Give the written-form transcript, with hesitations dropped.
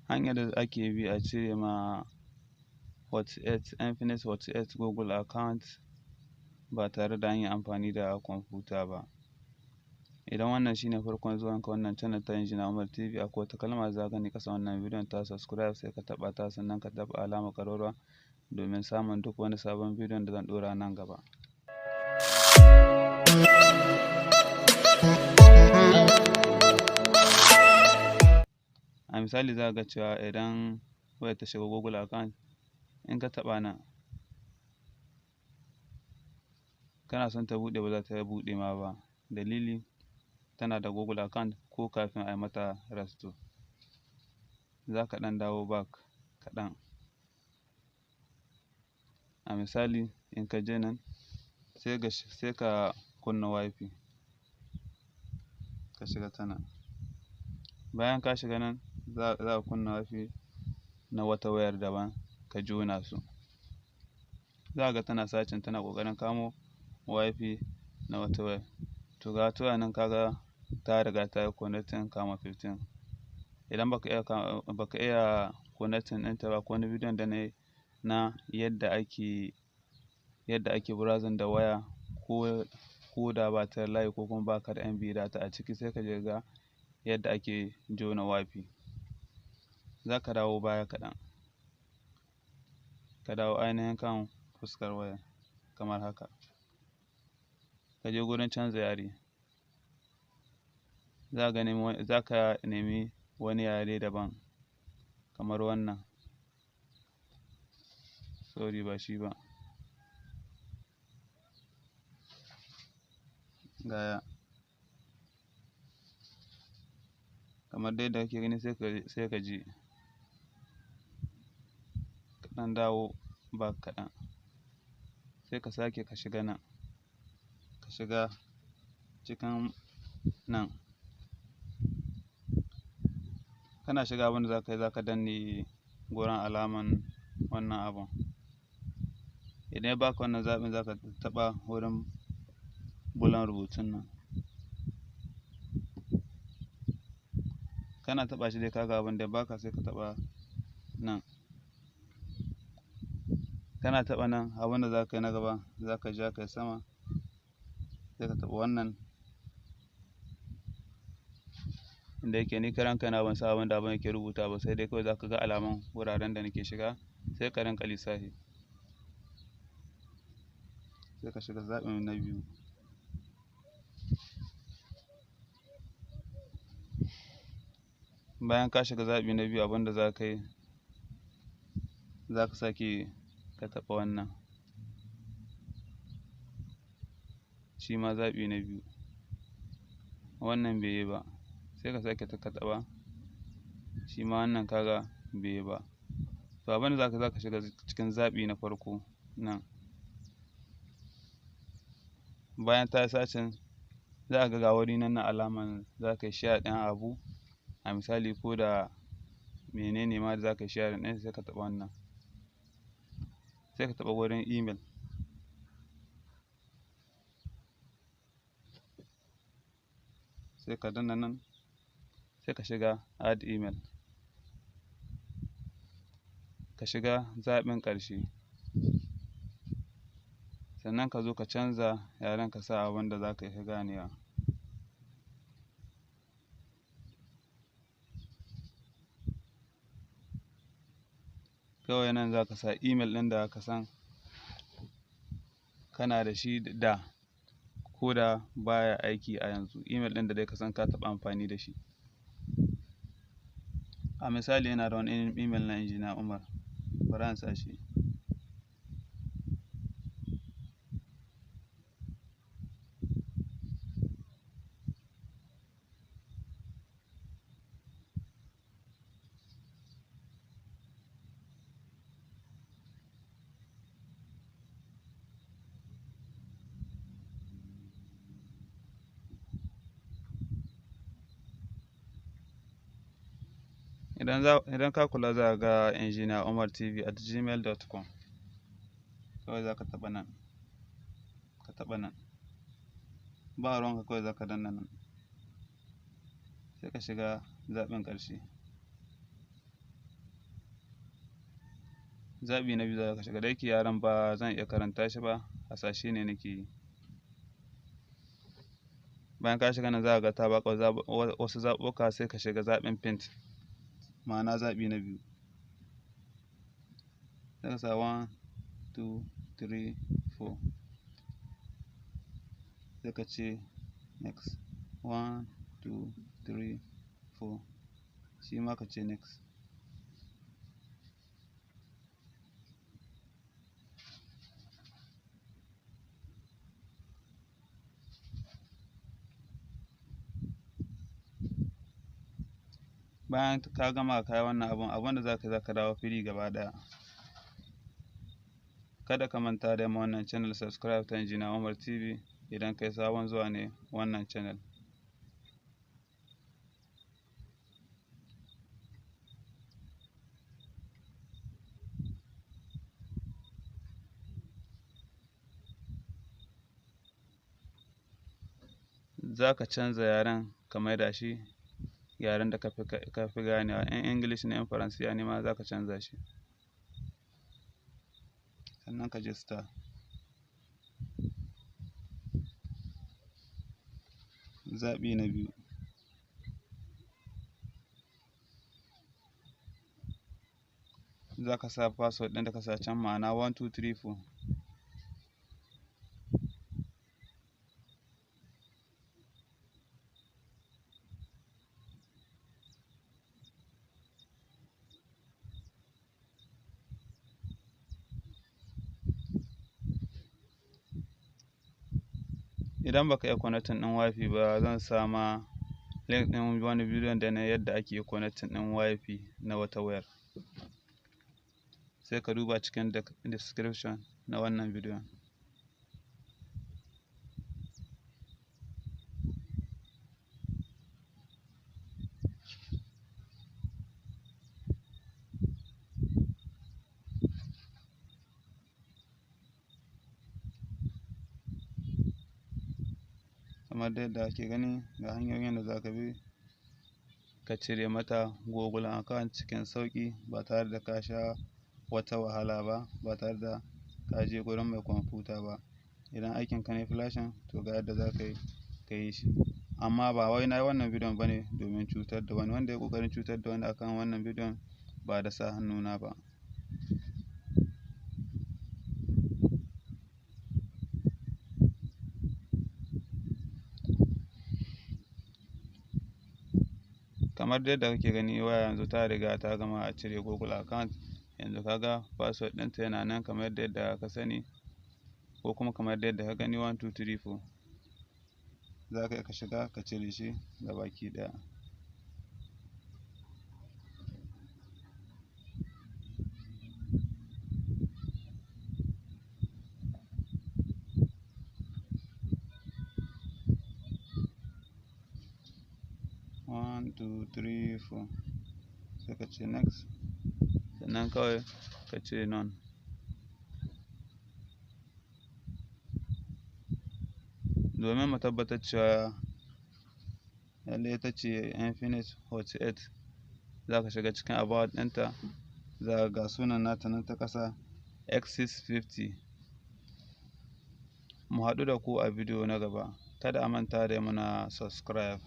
hanyar da ake bi a cire ma hot8 infinix hot8 google account ba tare da an yi amfani da kwamfuta ba. Idan wannan shine farkon zuwanka wannan channel ta Injiniya Umar TV, akwai wata kalma za ka gani ƙasa wannan bidiyon ta subscribe, sai ka taɓa ta, sannan ka taɓa alamar ƙararrawa domin samun duk wani sabon bidiyon da zan ɗora nan gaba. A misali za ka ga cewa idan wayar ta shiga google account, in ka taɓa nan kana son ta buɗe ba za ta buɗe ma ba, dalili tana da google account ko kafin a yi mata restore. Za ka ɗan dawo back kaɗan. A misali in ka je nan sai ka kunna wifi, ka shiga ta nan. Bayan ka shiga nan za ka kunna wifi na wata wayar daban ka jona su. Za ka ga tana searching, tana ƙoƙarin kamo wifi na wata wayar. To ga wata waya nan kaga ta riga ta yi connecting kama 15. Idan baka iya connecting ɗinta ba, ko wani bidiyon da na yi na yadda ake browsing da waya ko da ba ta layi ko kuma baka da MB data a ciki, sai ka je ga yadda ake jona wifi. Za ka dawo baya kaɗan, ka dawo ainihin kan fuskar wayar kamar haka, ka je gurin canza yare. Za ka nemi wani yare daban kamar wannan, sorry ba shi ba, gaya kamar dai da kake gani. Sai ka je ka ɗan dawo back kaɗan, sai ka sake ka shiga nan, ka shiga cikin nan. Kana shiga abin da za ka yi, za ka danne gurin alaman wannan abun. Idan ya baka wannan zaɓin, za ka taɓa wurin bulan rubutun nan. Kana taɓa shi dai kaga abin da ya baka, sai ka taɓa nan. Kana taɓa nan, abin da za ka yi na gaba, za ka ja kai sama, sai ka taɓa wannan. Inda yake ni karan kaina ban san abin da abin yake rubuta ba, sai dai kawai za ka ga alaman wuraren da nake shiga, sai ka rinƙa lissafi. Sai ka shiga zaɓin na biyu. Bayan ka shiga zaɓi na biyu, abin da za ka yi, za ka sake ka taɓa wannan, shi ma zaɓi na biyu. Wannan bai yi ba, sai ka sake ka taɓa, shi ma wannan kaga bai yi ba. To abin da za ka shiga cikin zaɓi na farko nan. Bayan ta yi searching, za ka ga wuri nan na alaman za ka yi share ɗin abu. A misali ko da menene ma da za ka yi share ɗin, sai ka taɓa wannan, sai ka taɓa wurin email. Sai ka danna nan, sai ka shiga add email, ka shiga zaɓin ƙarshe, sannan ka zo ka canza yaren, ka sa abin da za ka yi ganewa. Kawai nan za ka sa email ɗin da ka san kana da shi da, ko da baya aiki a yanzu, email ɗin da dai ka san ka taɓa amfani da shi. A misali ina da wani email na Injiniya Umar, bari in sa shi. Idan ka kula za ka ga Injiniya Umar TV @gmail.com. Kawai za ka taɓa nan, ka taɓa nan, ba ruwanka, kawai za ka danna nan, sai ka shiga zaɓin ƙarshe. zaɓi na biyu za ka shiga, da yake yaran ba zan iya karanta shi ba, hasashe ne nake yi. Bayan ka shiga nan za ka ga ta baka wasu zaɓuɓɓuka, sai ka shiga zaɓin paint, ma'ana zaɓi na biyu. Sai ka sa 1 2 3 4, sai ka ce next. 1 2 3 4, shi ma ka ce next. Bayan ka gama ka yi wannan abun da za ka dawo fili gaba ɗaya. Kada ka manta da wannan channel subscribe ta Injiniya Umar TV idan kai sabon zuwa ne wannan channel. Za ka canza yaren ka maida shi yaren da ka fi ganewa. In English ne, in Faransiya ne ma za ka canza shi. Sannan ka je start. Zaɓi na biyu. Za ka sa password ɗin da ka sa can, ma'ana 1 2 3 4. Idan baka iya connecting ɗin wifi ba, zan sama link ɗin wani bidiyon da na yadda ake connecting ɗin wifi na wata wayar, sai ka duba cikin description na wannan bidiyon. Kamar yadda ake gani, ga hanyoyin da za ka bi ka cire mata Google account cikin sauƙi, ba tare da ka sha wata wahala ba, ba tare da ka je gurin mai kwamfuta ba. Idan aikin ka ne flashing, to ga yadda za ka yi shi. Amma ba wai na yi wannan bidiyon ba ne domin cutar da wani. Wanda ya ƙoƙarin cutar da wani akan wannan bidiyon, ba da sa hannuna ba. Kamar yadda kake gani, waya yanzu ta riga ta gama a cire Google account. Yanzu kaga password ɗinta yana nan kamar yadda ka sani, ko kuma kamar yadda ka gani 1 2 3 4. Za ka shiga ka cire shi gabaki ɗaya. One, two, three, four. Sai ka ce next, sannan kawai ka ce none. Domin mu tabbatar cewa lalle ita ce infinix hot 8, za ka shiga cikin about ɗinta, za ka ga sunan nata nan ta ƙasa, X650. Mu haɗu da ku a bidiyo na gaba. Kada a manta da mana subscribe.